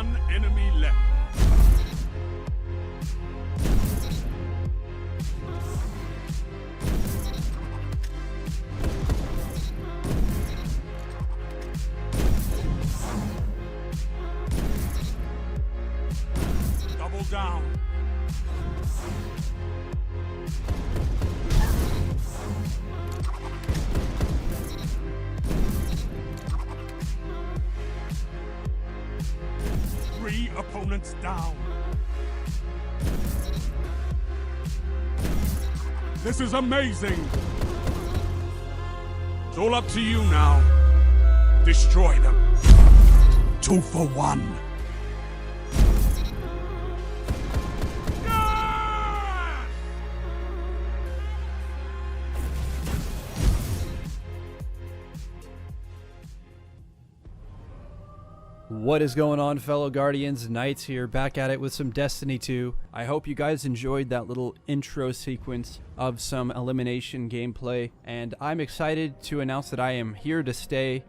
One enemy left. Double down. Three opponents down. This is amazing. It's all up to you now. Destroy them. 2 for 1. What is going on, fellow Guardians? Knights here, back at it with some Destiny 2. I hope you guys enjoyed that little intro sequence of some elimination gameplay, and I'm excited to announce that I am here to stay,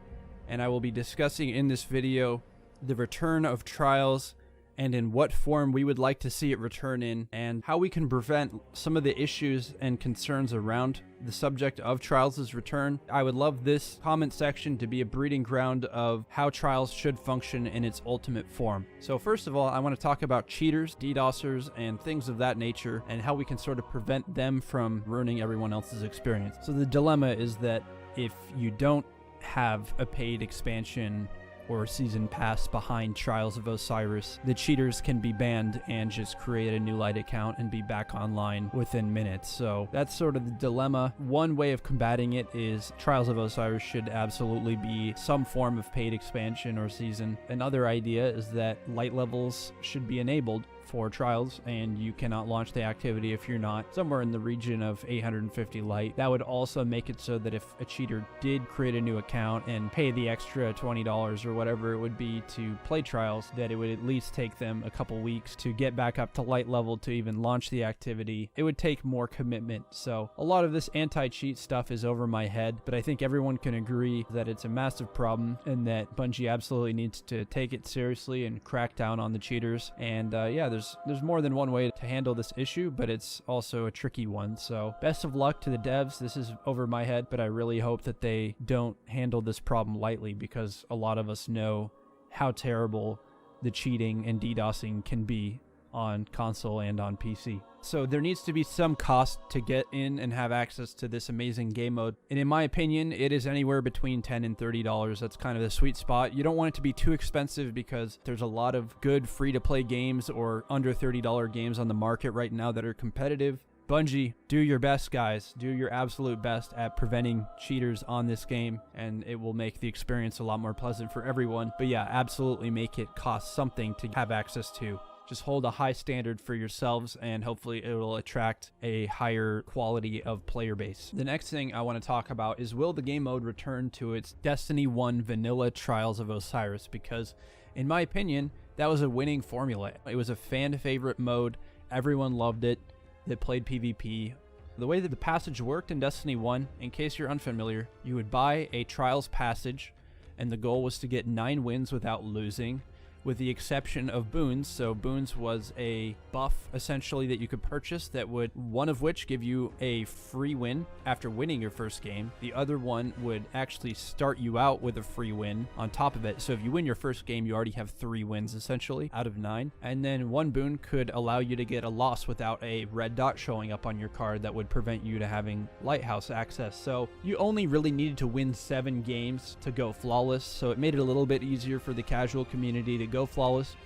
and I will be discussing in this video the return of Trials and in what form we would like to see it return in, and how we can prevent some of the issues and concerns around the subject of Trials' return. I would love this comment section to be a breeding ground of how Trials should function in its ultimate form. So first of all, I want to talk about cheaters, DDoSers, and things of that nature, and how we can sort of prevent them from ruining everyone else's experience. So the dilemma is that if you don't have a paid expansion or season pass behind Trials of Osiris, the cheaters can be banned and just create a new light account and be back online within minutes. So that's sort of the dilemma. One way of combating it is Trials of Osiris should absolutely be some form of paid expansion or season. Another idea is that light levels should be enabled for Trials, and you cannot launch the activity if you're not somewhere in the region of 850 light. That would also make it so that if a cheater did create a new account and pay the extra $20 or whatever it would be to play Trials, that it would at least take them a couple weeks to get back up to light level to even launch the activity. It would take more commitment. So a lot of this anti-cheat stuff is over my head, but I think everyone can agree that it's a massive problem and that Bungie absolutely needs to take it seriously and crack down on the cheaters. And yeah, there's more than one way to handle this issue, but it's also a tricky one. So best of luck to the devs. This is over my head, but I really hope that they don't handle this problem lightly, because a lot of us know how terrible the cheating and DDoSing can be on console and on PC. So there needs to be some cost to get in and have access to this amazing game mode. And in my opinion, it is anywhere between $10 and $30. That's kind of the sweet spot. You don't want it to be too expensive, because there's a lot of good free-to-play games or under $30 games on the market right now that are competitive. Bungie, do your best, guys. Do your absolute best at preventing cheaters on this game, and it will make the experience a lot more pleasant for everyone. But yeah, absolutely make it cost something to have access to. Just hold a high standard for yourselves, and hopefully it will attract a higher quality of player base. The next thing I want to talk about is, will the game mode return to its Destiny 1 vanilla Trials of Osiris? Because in my opinion, that was a winning formula. It was a fan favorite mode. Everyone loved it that played PvP. The way that the passage worked in Destiny 1, in case you're unfamiliar, you would buy a Trials passage, and the goal was to get 9 wins without losing, with the exception of boons. So boons was a buff essentially that you could purchase, that would, one of which give you a free win after winning your first game. The other one would actually start you out with a free win on top of it. So if you win your first game, you already have 3 wins essentially out of 9. And then one boon could allow you to get a loss without a red dot showing up on your card that would prevent you to having lighthouse access. So you only really needed to win 7 games to go flawless. So it made it a little bit easier for the casual community to go flawless.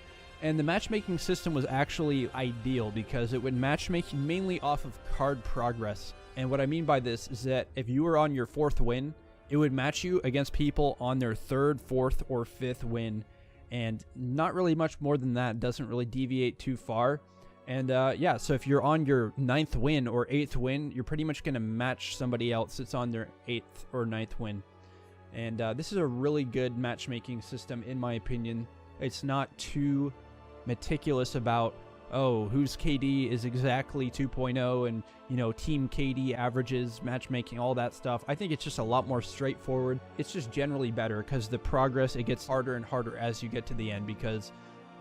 And the matchmaking system was actually ideal, because it would matchmake mainly off of card progress. And what I mean by this is that if you were on your 4th win, it would match you against people on their 3rd, 4th, or 5th win, and not really much more than that. It doesn't really deviate too far. And yeah, so if you're on your 9th win or 8th win, you're pretty much going to match somebody else that's on their 8th or 9th win. And this is a really good matchmaking system, in my opinion. It's not too meticulous about, oh, whose KD is exactly 2.0 and, you know, team KD averages, matchmaking, all that stuff. I think it's just a lot more straightforward. It's just generally better, because the progress, it gets harder and harder as you get to the end, because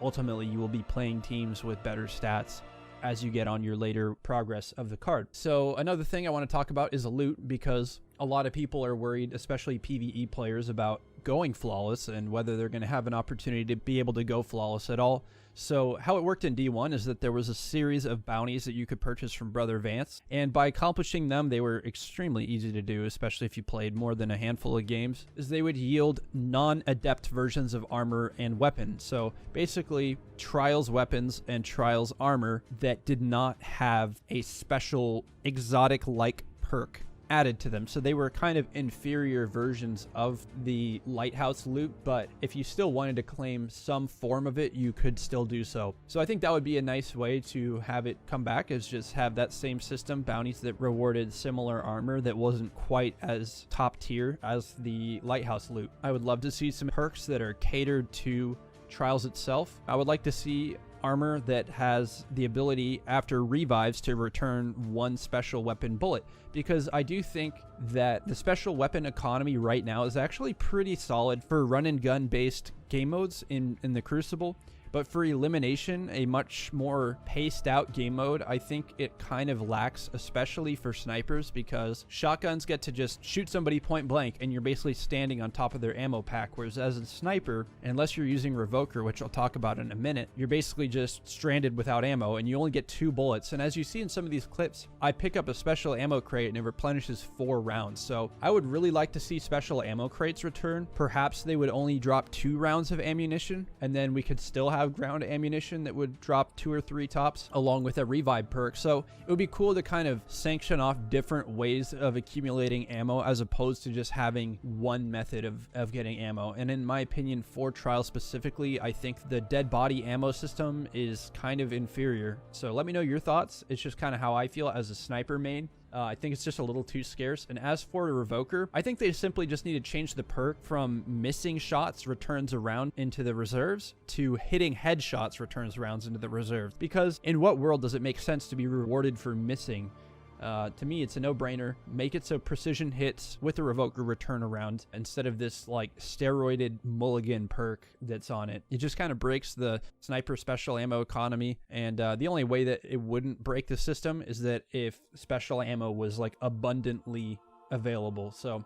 ultimately you will be playing teams with better stats as you get on your later progress of the card. So another thing I want to talk about is loot, because a lot of people are worried, especially PvE players, about going flawless and whether they're going to have an opportunity to be able to go flawless at all. So how it worked in D1 is that there was a series of bounties that you could purchase from Brother Vance, and by accomplishing them, they were extremely easy to do, especially if you played more than a handful of games, is they would yield non-adept versions of armor and weapon. So basically Trials weapons and Trials armor that did not have a special exotic-like perk added to them. So they were kind of inferior versions of the lighthouse loot, but if you still wanted to claim some form of it, you could still do so. So I think that would be a nice way to have it come back, is just have that same system, bounties that rewarded similar armor that wasn't quite as top tier as the lighthouse loot. I would love to see some perks that are catered to Trials itself. I would like to see armor that has the ability after revives to return one special weapon bullet, because I do think that the special weapon economy right now is actually pretty solid for run and gun based game modes in the Crucible. But for elimination, a much more paced out game mode, I think it kind of lacks, especially for snipers, because shotguns get to just shoot somebody point blank and you're basically standing on top of their ammo pack. Whereas as a sniper, unless you're using Revoker, which I'll talk about in a minute, you're basically just stranded without ammo and you only get 2 bullets. And as you see in some of these clips, I pick up a special ammo crate and it replenishes 4 rounds. So I would really like to see special ammo crates return. Perhaps they would only drop 2 rounds of ammunition, and then we could still have ground ammunition that would drop 2 or 3 tops along with a revive perk. So it would be cool to kind of sanction off different ways of accumulating ammo as opposed to just having one method of getting ammo. And in my opinion, for Trials specifically, I think the dead body ammo system is kind of inferior. So let me know your thoughts. It's just kind of how I feel as a sniper main. I think it's just a little too scarce. And as for a Revoker, I think they simply just need to change the perk from missing shots returns a round into the reserves to hitting headshots returns rounds into the reserves. Because in what world does it make sense to be rewarded for missing? To me, it's a no-brainer. Make it so precision hits with the Revoker return around instead of this like steroided mulligan perk that's on it. It just kind of breaks the sniper special ammo economy, and the only way that it wouldn't break the system is that if special ammo was like abundantly available. So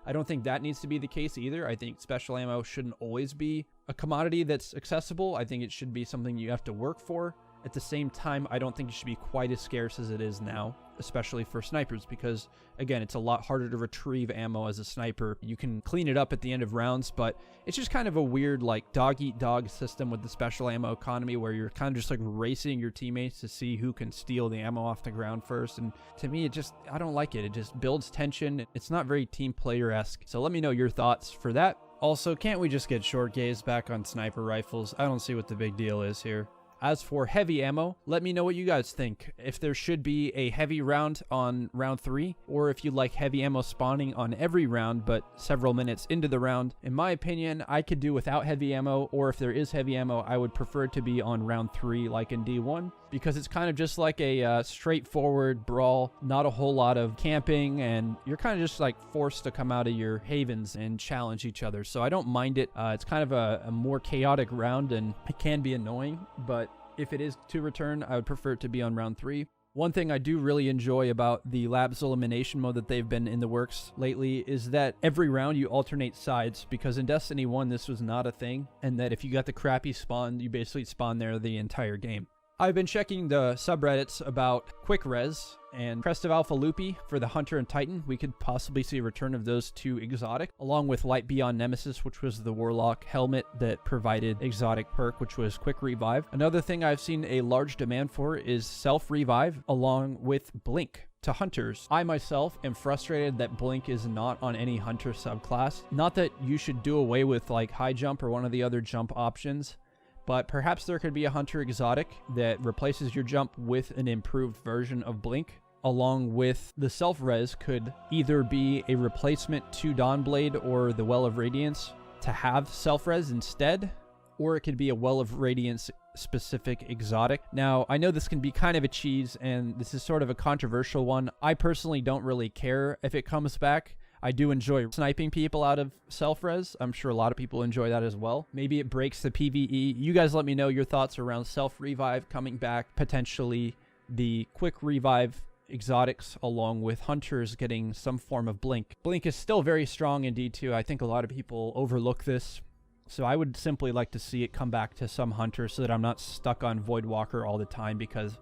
I don't think that needs to be the case either. I think special ammo shouldn't always be a commodity that's accessible. I think it should be something you have to work for. At the same time, I don't think it should be quite as scarce as it is now, especially for snipers, because again, it's a lot harder to retrieve ammo as a sniper. You can clean it up at the end of rounds, but it's just kind of a weird like dog eat dog system with the special ammo economy, where you're kind of just like racing your teammates to see who can steal the ammo off the ground first. And to me, I don't like it. It just builds tension. It's not very team player-esque. So let me know your thoughts for that. Also, can't we just get Shortgaze back on sniper rifles? I don't see what the big deal is here. As for heavy ammo, let me know what you guys think. If there should be a heavy round on round 3, or if you like heavy ammo spawning on every round but several minutes into the round. In my opinion, I could do without heavy ammo, or if there is heavy ammo, I would prefer it to be on round 3 like in D1, because it's kind of just like a straightforward brawl, not a whole lot of camping, and you're kind of just like forced to come out of your havens and challenge each other. So I don't mind it. It's kind of a more chaotic round, and it can be annoying, but if it is to return, I would prefer it to be on round 3. One thing I do really enjoy about the Labs elimination mode that they've been in the works lately is that every round you alternate sides, because in Destiny 1 this was not a thing, and that if you got the crappy spawn, you basically spawn there the entire game. I've been checking the subreddits about Quick Res and Crest of Alpha Lupi for the Hunter and Titan. We could possibly see a return of those 2 exotic, along with Light Beyond Nemesis, which was the Warlock helmet that provided exotic perk, which was Quick Revive. Another thing I've seen a large demand for is Self-Revive, along with Blink to hunters. I myself am frustrated that Blink is not on any hunter subclass. Not that you should do away with like High Jump or one of the other jump options, but perhaps there could be a hunter exotic that replaces your jump with an improved version of Blink, along with the self-res could either be a replacement to Dawnblade or the Well of Radiance to have self-res instead, or it could be a Well of Radiance specific exotic. Now, I know this can be kind of a cheese, and this is sort of a controversial one. I personally don't really care if it comes back. I do enjoy sniping people out of self-res. I'm sure a lot of people enjoy that as well. Maybe it breaks the PvE. You guys let me know your thoughts around self-revive coming back, potentially the quick revive exotics, along with hunters getting some form of blink. Blink is still very strong in D2. I think a lot of people overlook this. So I would simply like to see it come back to some hunters so that I'm not stuck on Voidwalker all the time, because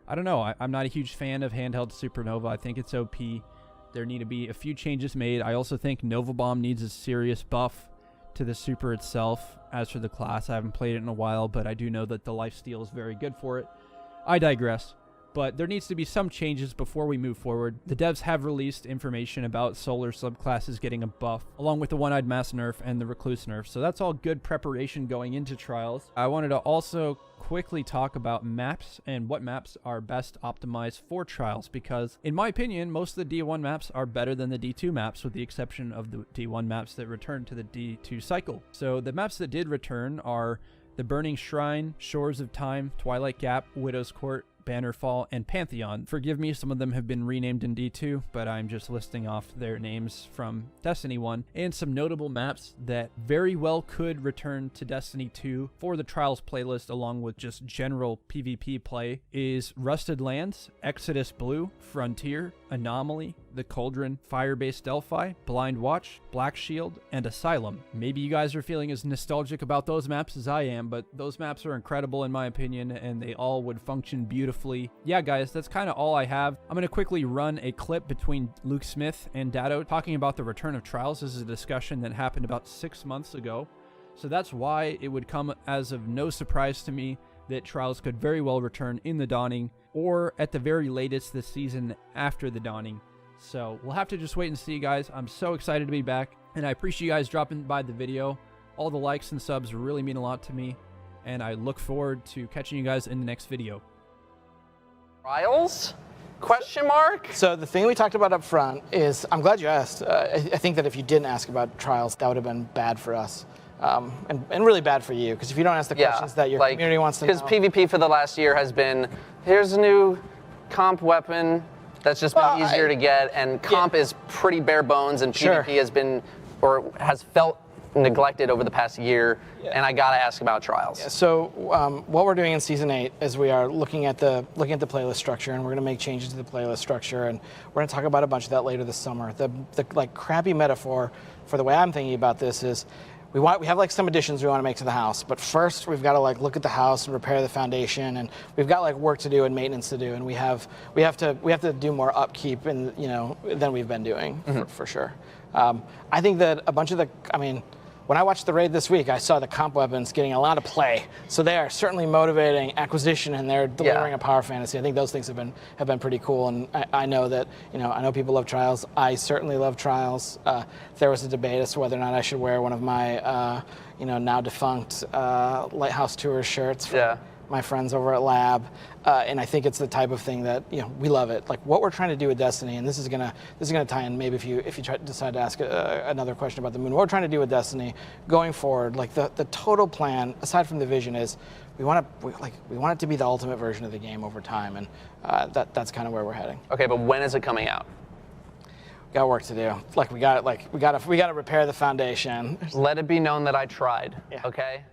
I don't know, I'm not a huge fan of handheld Supernova. I think it's OP. There need to be a few changes made. I also think Nova Bomb needs a serious buff to the super itself. As for the class, I haven't played it in a while, but I do know that the lifesteal is very good for it. I digress. But there needs to be some changes before we move forward. The devs have released information about solar subclasses getting a buff, along with the one-eyed mass nerf and the recluse nerf. So that's all good preparation going into trials. I wanted to also quickly talk about maps and what maps are best optimized for trials, because in my opinion, most of the D1 maps are better than the D2 maps, with the exception of the D1 maps that return to the D2 cycle. So the maps that did return are the Burning Shrine, Shores of Time, Twilight Gap, Widow's Court, Bannerfall, and Pantheon. Forgive me, some of them have been renamed in D2, but I'm just listing off their names from Destiny 1. And some notable maps that very well could return to Destiny 2 for the Trials playlist, along with just general PvP play, is Rusted Lands, Exodus Blue, Frontier, Anomaly, The Cauldron, Firebase Delphi, Blind Watch, Black Shield, and Asylum. Maybe you guys are feeling as nostalgic about those maps as I am, but those maps are incredible in my opinion, and they all would function beautifully. Yeah, guys, that's kind of all I have. I'm going to quickly run a clip between Luke Smith and Dado talking about the return of Trials. This is a discussion that happened about 6 months ago, so that's why it would come as of no surprise to me that Trials could very well return in the Dawning, or at the very latest this season after the Dawning. So we'll have to just wait and see, guys. I'm so excited to be back, and I appreciate you guys dropping by the video. All the likes and subs really mean a lot to me, and I look forward to catching you guys in the next video. Trials? Question mark? So the thing we talked about up front is, I'm glad you asked. I think that if you didn't ask about trials, that would have been bad for us. And really bad for you, because if you don't ask the questions that your community wants to know. Because PvP for the last year has been, here's a new comp weapon that's just been easier to get, and comp is pretty bare bones, and PvP has been, or has felt neglected over the past year, and I gotta ask about trials. So what we're doing in Season 8 is we are looking at the playlist structure, and we're gonna make changes to the playlist structure, and we're gonna talk about a bunch of that later this summer. The like crappy metaphor for the way I'm thinking about this is, we have like some additions we want to make to the house, but first we've got to like look at the house and repair the foundation, and we've got like work to do and maintenance to do, and we have to do more upkeep, and than we've been doing for sure. I think that a bunch of when I watched the raid this week, I saw the comp weapons getting a lot of play, so they are certainly motivating acquisition, and they're delivering a power fantasy. I think those things have been pretty cool, and I know that I know people love trials. I certainly love trials. There was a debate as to whether or not I should wear one of my now defunct Lighthouse Tours shirts from my friends over at Lab, and I think it's the type of thing that we love it. Like what we're trying to do with Destiny, and this is gonna tie in maybe if you decide to ask another question about the moon. What we're trying to do with Destiny going forward, like the total plan aside from the vision is we want it to be the ultimate version of the game over time, and that's kind of where we're heading. Okay, but when is it coming out? Got work to do. We got to repair the foundation. Let it be known that I tried. Yeah. Okay.